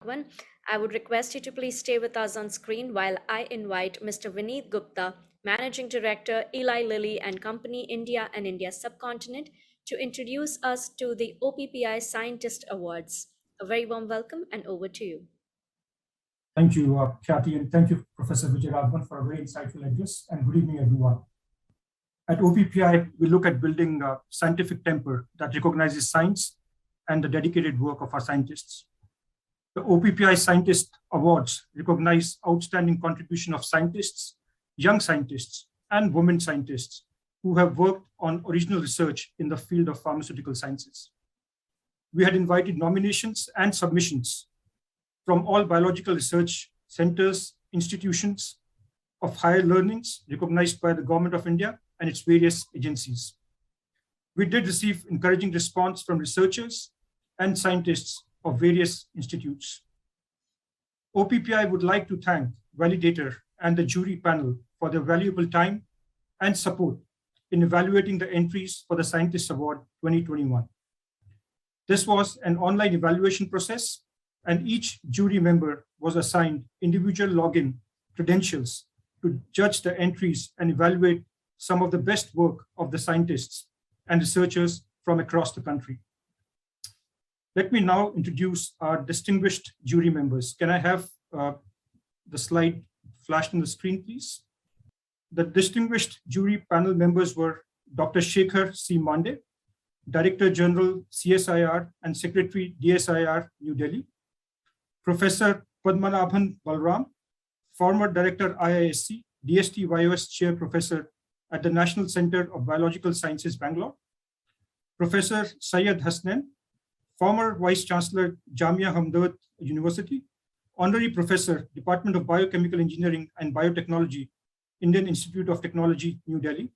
Raghavan. I would request you to please stay with us on screen while I invite Mr. Vineet Gupta, Managing Director, Eli Lilly and Company, India and India Subcontinent, to introduce us to the OPPI Scientist Awards. A very warm welcome and over to you. Thank you, Khyati, and thank you, Professor VijayRaghavan, for a very insightful address, and good evening, everyone. At OPPI, we look at building a scientific temper that recognizes science and the dedicated work of our scientists. The OPPI Scientist Awards recognize outstanding contribution of scientists, young scientists, and women scientists who have worked on original research in the field of pharmaceutical sciences. We had invited nominations and submissions from all biological research centers, institutions of higher learnings recognized by the Government of India and its various agencies. We did receive encouraging response from researchers and scientists of various institutes. OPPI would like to thank validator and the jury panel for their valuable time and support in evaluating the entries for the Scientist Award 2021. This was an online evaluation process, and each jury member was assigned individual login credentials to judge the entries and evaluate some of the best work of the scientists and researchers from across the country. Let me now introduce our distinguished jury members. Can I have the slide flashed on the screen, please? The distinguished jury panel members were Dr. Shekhar C. Mande, Director General, CSIR and Secretary, DSIR, New Delhi. Professor Padmanabhan Balram, former Director, IISc, DST-YOS Chair Professor at the National Center of Biological Sciences, Bangalore. Professor Syed Hasnain, former Vice Chancellor, Jamia Hamdard University, Honorary Professor, Department of Biochemical Engineering and Biotechnology, Indian Institute of Technology, New Delhi.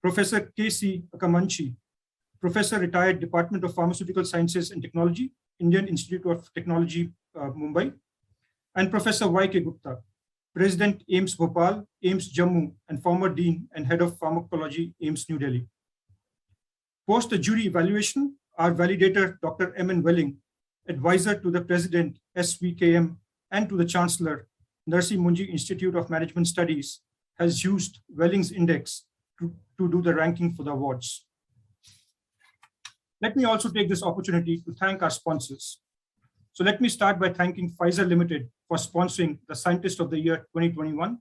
Professor K.C. Akamanchi, Professor Retired, Department of Pharmaceutical Sciences and Technology, Indian Institute of Technology, Mumbai. And Professor Y.K. Gupta, President, AIIMS Bhopal, AIIMS Jammu, and former Dean and Head of Pharmacology, AIIMS New Delhi. Post the jury evaluation, our validator, Dr. M.N. Welling, advisor to the President, SVKM, and to the Chancellor, Narsi Munji Institute of Management Studies, has used Welling's Index to do the ranking for the awards. Let me also take this opportunity to thank our sponsors. So let me start by thanking Pfizer Limited for sponsoring the Scientist of the Year 2021.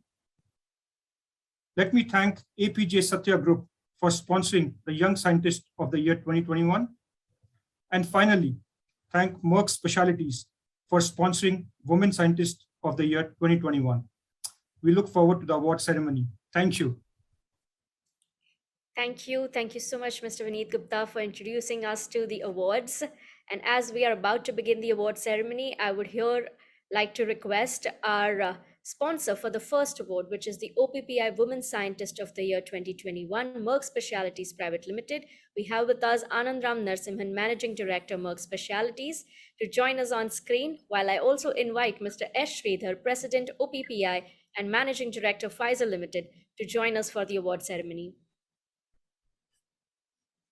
Let me thank APJ Satya Group for sponsoring the Young Scientist of the Year 2021. And finally, thank Merck Specialties for sponsoring Women Scientist of the Year 2021. We look forward to the award ceremony. Thank you. Thank you. Thank you so much, Mr. Vineet Gupta, for introducing us to the awards. And as we are about to begin the award ceremony, I would here like to request our sponsor for the first award, which is the OPPI Women Scientist of the Year 2021, Merck Specialties Private Limited. We have with us Anandram Narsimhan, Managing Director, Merck Specialties, to join us on screen, while I also invite Mr. S. Sridhar, President, OPPI and Managing Director, Pfizer Limited, to join us for the award ceremony.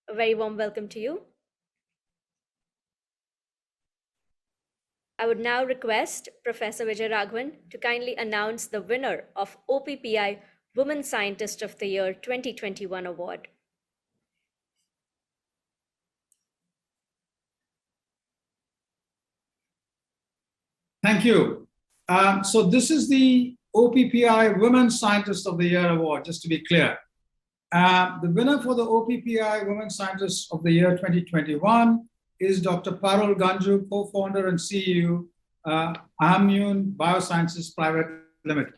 A very warm welcome to you. I would now request Professor VijayRaghavan to kindly announce the winner of OPPI Women Scientist of the Year 2021 award. Thank you. So this is the OPPI Women Scientist of the Year award, just to be clear. The winner for the OPPI Women Scientist of the Year 2021 is Dr. Parul Ganju, co-founder and CEO, Ahammune Biosciences Private Limited.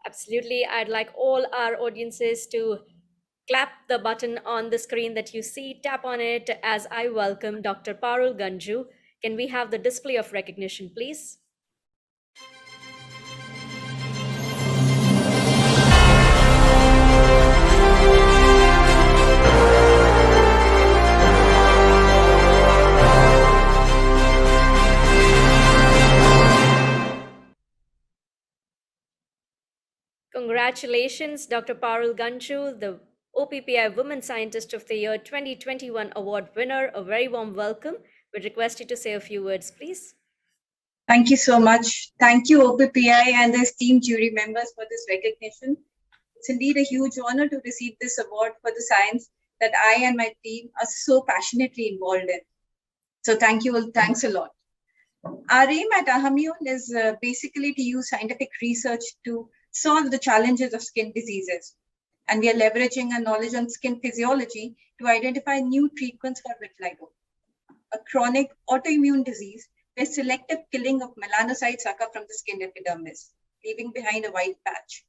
Absolutely. I'd like all our audiences to clap the button on the screen that you see, tap on it as I welcome Dr. Parul Ganju. Can we have the display of recognition, please? Congratulations, Dr. Parul Ganju, the OPPI Women Scientist of the Year 2021 award winner. A very warm welcome. Would request you to say a few words, please. Thank you so much. Thank you, OPPI and the esteemed jury members for this recognition. It's indeed a huge honor to receive this award for the science that I and my team are so passionately involved in. So thank you all. Thanks a lot. Our aim at Ahammune is basically to use scientific research to solve the challenges of skin diseases. And we are leveraging our knowledge on skin physiology to identify new treatments for vitiligo, a chronic autoimmune disease where selective killing of melanocytes occur from the skin epidermis, leaving behind a white patch.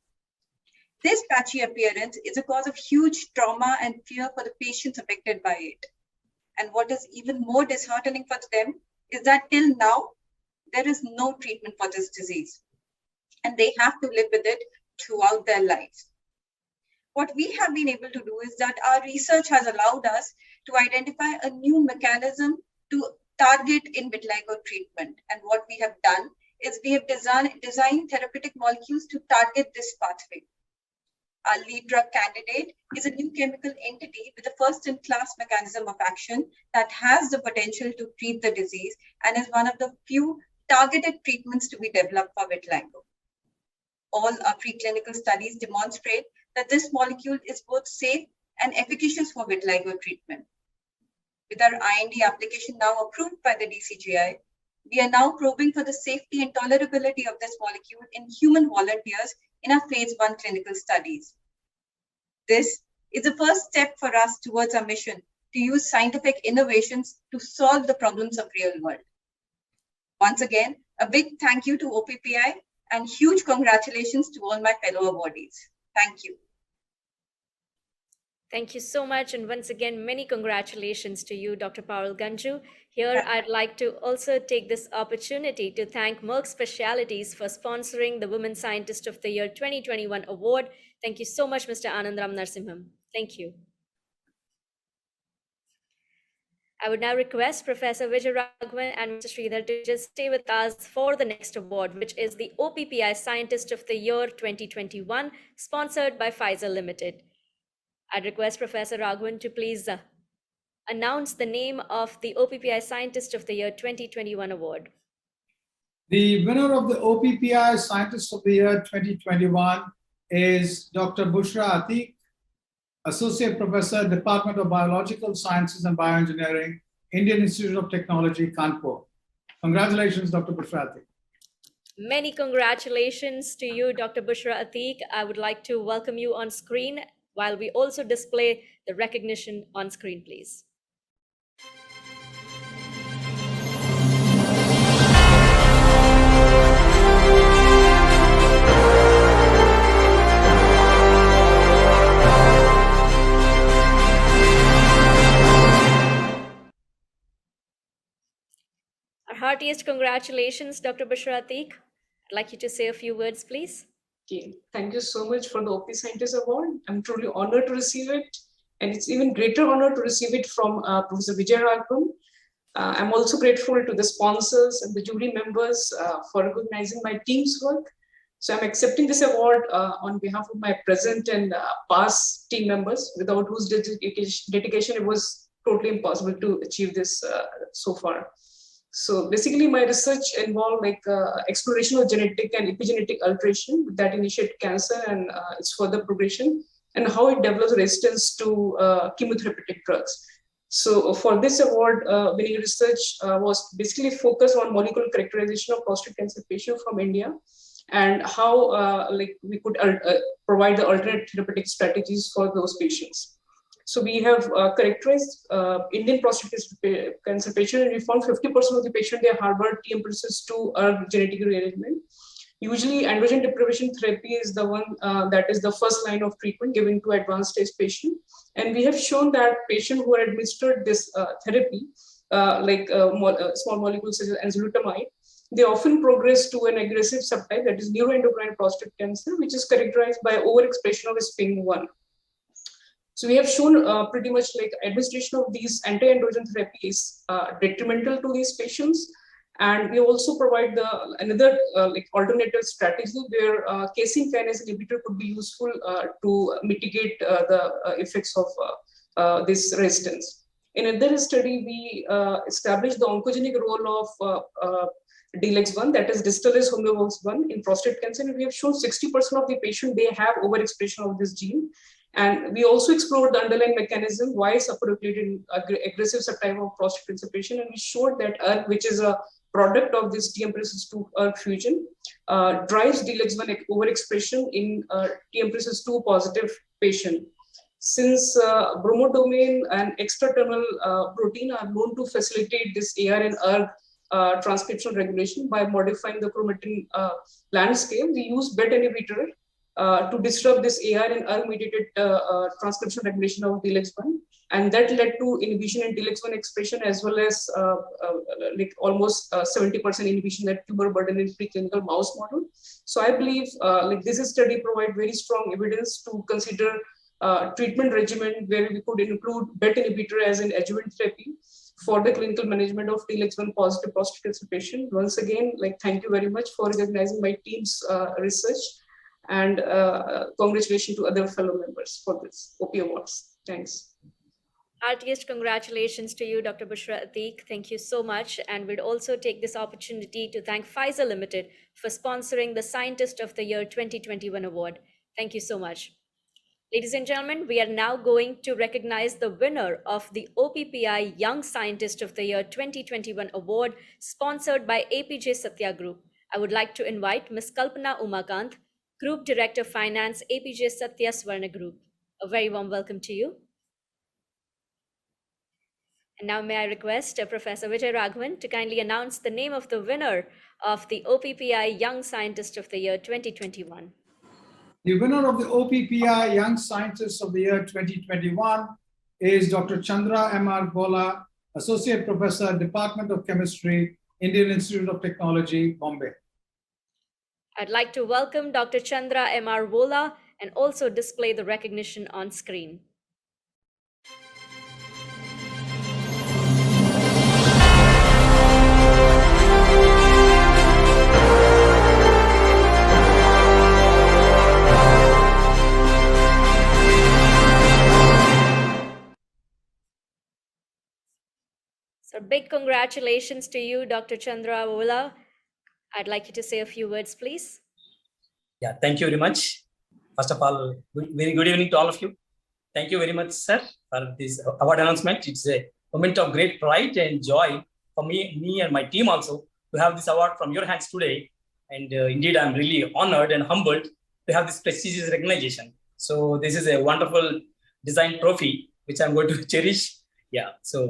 This patchy appearance is a cause of huge trauma and fear for the patients affected by it. And what is even more disheartening for them is that till now, there is no treatment for this disease. And they have to live with it throughout their lives. What we have been able to do is that our research has allowed us to identify a new mechanism to target in vitiligo treatment. And what we have done is we have designed therapeutic molecules to target this pathway. Our lead drug candidate is a new chemical entity with a first-in-class mechanism of action that has the potential to treat the disease and is one of the few targeted treatments to be developed for vitiligo. All our preclinical studies demonstrate that this molecule is both safe and efficacious for vitiligo treatment. With our IND application now approved by the DCGI, we are now probing for the safety and tolerability of this molecule in human volunteers in our phase 1 clinical studies. This is the first step for us towards our mission to use scientific innovations to solve the problems of real world. Once again, a big thank you to OPPI and huge congratulations to all my fellow awardees. Thank you. Thank you so much. And once again, many congratulations to you, Dr. Parul Ganju. Here, I'd like to also take this opportunity to thank Merck Specialities for sponsoring the Women Scientist of the Year 2021 award. Thank you so much, Mr. Anandram Narsimham. Thank you. I would now request Professor VijayRaghavan and Mr. Sridhar to just stay with us for the next award, which is the OPPI Scientist of the Year 2021, sponsored by Pfizer Limited. I'd request Professor Raghavan to please announce the name of the OPPI Scientist of the Year 2021 award. The winner of the OPPI Scientist of the Year 2021 is Dr. Bushra Ateeq, Associate Professor, Department of Biological Sciences and Bioengineering, Indian Institute of Technology, Kanpur. Congratulations, Dr. Bushra Ateeq. Many congratulations to you, Dr. Bushra Ateeq. I would like to welcome you on screen while we also display the recognition on screen, please. Our heartiest congratulations, Dr. Bushra Ateeq. I'd like you to say a few words, please. Okay. Thank you so much for the OPPI Scientist Award. I'm truly honored to receive it. And it's even greater honor to receive it from Professor VijayRaghavan. I'm also grateful to the sponsors and the jury members for recognizing my team's work. So I'm accepting this award on behalf of my present and past team members, without whose dedication it was totally impossible to achieve this so far. So basically my research involved exploration of genetic and epigenetic alteration that initiate cancer and its further progression, and how it develops resistance to chemotherapeutic drugs. So for this award, winning research was basically focused on molecular characterization of prostate cancer patients from India, and how we could provide the alternate therapeutic strategies for those patients. So we have characterized Indian prostate cancer patients, and we found 50% of the patients, they harbor TMPRSS2 genetic rearrangement. Usually androgen deprivation therapy is the one that is the first line of treatment given to advanced stage patient. And we have shown that patients who are administered this therapy, small molecules such as enzalutamide, they often progress to an aggressive subtype, that is neuroendocrine prostate cancer, which is characterized by overexpression of SPIN1. So we have shown pretty much administration of these anti-androgen therapies detrimental to these patients. And we also provide another alternative strategy where casein kinase inhibitor could be useful to mitigate the effects of this resistance. In another study, we established the oncogenic role of DLX1, that is distillase homeobox 1 in prostate cancer. And we have shown 60% of the patient, they have overexpression of this gene. And we also explored the underlying mechanism why suppurative aggressive subtype of prostate cancer patient. And we showed that ERK, which is a product of this TMPRSS2 ERK fusion, drives DLX1 overexpression in TMPRSS2 positive patient. Since bromodomain and extraterminal protein are known to facilitate this AR and ERK transcription regulation by modifying the chromatin landscape, we use BET inhibitor to disrupt this AR and ERK mediated transcription regulation of DLX1. And that led to inhibition in DLX1 expression as well as like almost 70% inhibition at tumor burden in preclinical mouse model. So I believe like this study provide very strong evidence to consider treatment regimen where we could include BET inhibitor as an adjuvant therapy for the clinical management of DLX1 positive prostate cancer patient. Once again, like thank you very much for recognizing my team's research, and congratulations to other fellow members for this OPPI awards. Thanks. Heartiest congratulations to you, Dr. Bushra Ateeq. Thank you so much. And we'd also take this opportunity to thank Pfizer Limited for sponsoring the Scientist of the Year 2021 award. Thank you so much. Ladies and gentlemen, we are now going to recognize the winner of the OPPI Young Scientist of the Year 2021 award, sponsored by APJ Satya Group. I would like to invite Ms. Kalpana Umakant, Group Director Finance, APJ Satya Swarna Group. A very warm welcome to you. And now may I request Professor VijayRaghavan to kindly announce the name of the winner of the OPPI Young Scientist of the Year 2021. The winner of the OPPI Young Scientist of the Year 2021 is Dr. Chandra M.R. Volla, Associate Professor, Department of Chemistry, Indian Institute of Technology, Bombay. I'd like to welcome Dr. Chandra M.R. Volla and also display the recognition on screen. So big congratulations to you, Dr. Chandra Volla. I'd like you to say a few words, please. Yeah, thank you very much. First of all, very good evening to all of you. Thank you very much, sir, for this award announcement. It's a moment of great pride and joy for me and my team also to have this award from your hands today. And indeed, I'm really honored and humbled to have this prestigious recognition. So this is a wonderful design trophy, which I'm going to cherish. Yeah, so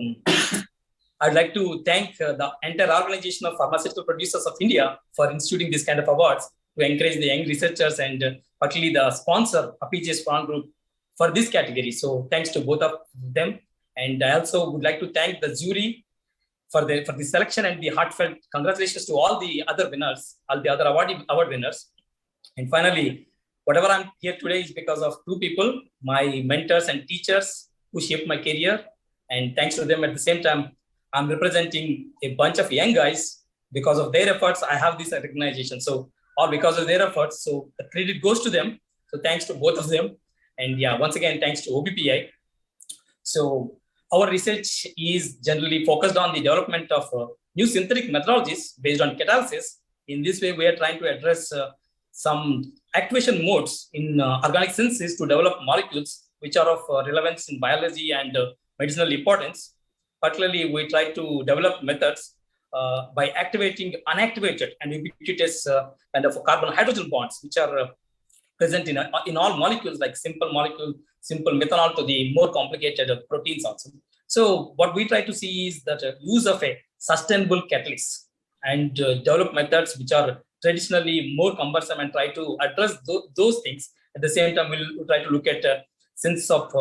I'd like to thank the entire organization of pharmaceutical producers of India for instituting this kind of awards to encourage the young researchers and particularly the sponsor, APJ Swan Group, for this category. So thanks to both of them. And I also would like to thank the jury for the selection and the heartfelt congratulations to all the other winners, all the other award winners. And finally, whatever I'm here today is because of two people, my mentors and teachers who shaped my career. And thanks to them at the same time, I'm representing a bunch of young guys. Because of their efforts, I have this recognition. So all because of their efforts. So the credit goes to them. So thanks to both of them. And yeah, once again, thanks to OPPI. So our research is generally focused on the development of new synthetic methodologies based on catalysis. In this way, we are trying to address some activation modes in organic synthesis to develop molecules which are of relevance in biology and medicinal importance. Particularly, we try to develop methods by activating unactivated and ubiquitous kind of carbon-hydrogen bonds, which are present in all molecules, like simple methanol to the more complicated proteins also. So what we try to see is that use of a sustainable catalyst and develop methods which are traditionally more cumbersome and try to address those things. At the same time, we'll try to look at synthesis of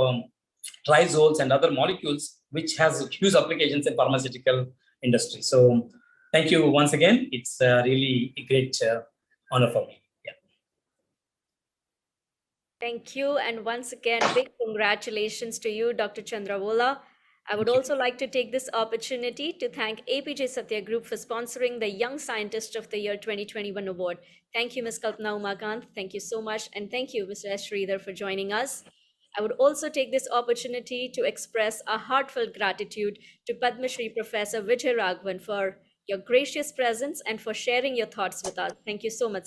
triazoles and other molecules, which has huge applications in pharmaceutical industry. So thank you once again. It's really a great honor for me. Yeah. Thank you. And once again, big congratulations to you, Dr. Chandra Volla. I would also like to take this opportunity to thank APJ Satya Group for sponsoring the Young Scientist of the Year 2021 award. Thank you, Ms. Kalpana Umakant. Thank you so much. And thank you, Mr. S. Sridhar, for joining us. I would also take this opportunity to express a heartfelt gratitude to Padma Shri Professor VijayRaghavan for your gracious presence and for sharing your thoughts with us. Thank you so much, sir.